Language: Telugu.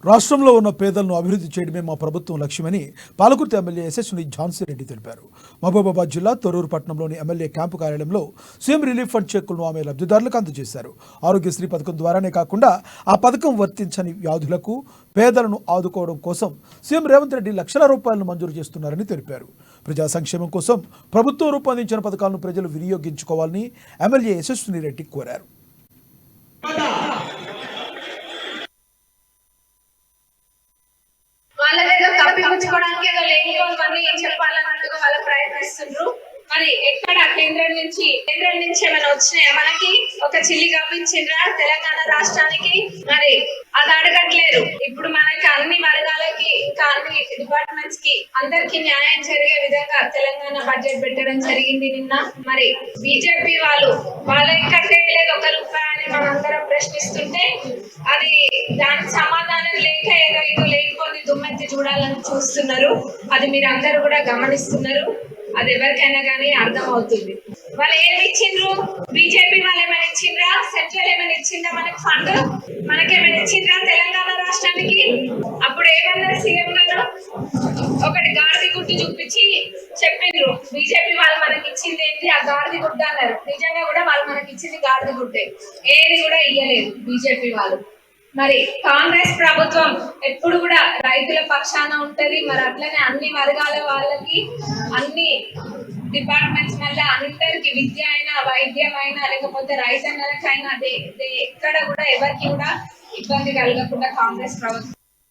రాష్ట్రంలో ఉన్న పేదలను అభివృద్ధి చేయడమే మా ప్రభుత్వం లక్ష్యమని పాలకుర్తి ఎమ్మెల్యే ఎస్ఎస్ని ఝాన్సీ రెడ్డి తెలిపారు. మహబూబాబాద్ జిల్లా తొర్రూరు పట్టణంలోని ఎమ్మెల్యే క్యాంపు కార్యాలయంలో సీఎం రిలీఫ్ ఫండ్ చెక్కులను ఆమె లబ్ధిదారులకు అందజేశారు. ఆరోగ్యశ్రీ పథకం ద్వారానే కాకుండా ఆ పథకం వర్తించని వ్యాధులకు పేదలను ఆదుకోవడం కోసం సీఎం రేవంత్ రెడ్డి లక్షల రూపాయలను మంజూరు చేస్తున్నారని తెలిపారు. ప్రజా సంక్షేమం కోసం ప్రభుత్వం రూపొందించిన పథకాలను ప్రజలు వినియోగించుకోవాలని ఎమ్మెల్యే ఎస్ఎస్ని రెడ్డి కోరారు. వాళ్ళ దగ్గర తప్పించుకోవడానికి ఏదో లేనివన్నీ ఏం చెప్పాలన్నట్టుగా వాళ్ళు ప్రయత్నిస్తున్నారు. మరి ఎక్కడ కేంద్రం నుంచి ఏమైనా వచ్చినాయా? మనకి ఒక చిల్లి కప్పించిండ్రా తెలంగాణ రాష్ట్రానికి? మరి అది అడగట్లేరు. ఇప్పుడు మనకి అన్ని వర్గాలకి ఇంకా అన్ని డిపార్ట్మెంట్స్ కి అందరికి న్యాయం జరిగే విధంగా తెలంగాణ బడ్జెట్ పెట్టడం జరిగింది నిన్న. మరి బీజేపీ వాళ్ళు ఎక్కడ తెలియలేదు ఒక రూపాయి అని మనందరం ప్రశ్నిస్తుంటే అది దానికి సమాధానం లేక ఏదో ఇటు లేకపోతే దుమ్మెత్తి చూడాలని చూస్తున్నారు. అది మీరు అందరూ కూడా గమనిస్తున్నారు. అది ఎవరికైనా కానీ అర్థం అవుతుంది. వాళ్ళు ఏమి ఇచ్చిండ్రు? బీజేపీ వాళ్ళు ఏమైనా ఇచ్చిండ్రా? సెంట్రల్ ఏమైనా ఇచ్చిండ్రా? మనకి ఫండ్ మనకేమైనా ఇచ్చిండ్రా తెలంగాణ రాష్ట్రానికి? అప్పుడు ఏమన్నారు సీఎం గారు? ఒకటి గాడిద గుడ్డు చూపించి చెప్పిండ్రు, బీజేపీ వాళ్ళు మనకి ఇచ్చింది ఏంటి? ఆ గాడిద గుడ్డ అన్నారు. నిజంగా కూడా వాళ్ళు మనకి ఇచ్చింది గాడిద గుడ్డే, ఏది కూడా ఇయ్యలేదు బీజేపీ వాళ్ళు. మరి కాంగ్రెస్ ప్రభుత్వం ఎప్పుడు కూడా రైతుల పక్షాన ఉంటది. మరి అట్లనే అన్ని వర్గాల వాళ్ళకి అన్ని డిపార్ట్మెంట్స్ వల్ల అందరికి విద్య అయినా వైద్యం అయినా లేకపోతే రైతన్నలకైనా ఎక్కడ కూడా ఎవరికి కూడా ఇబ్బంది కలగకుండా కాంగ్రెస్ ప్రభుత్వం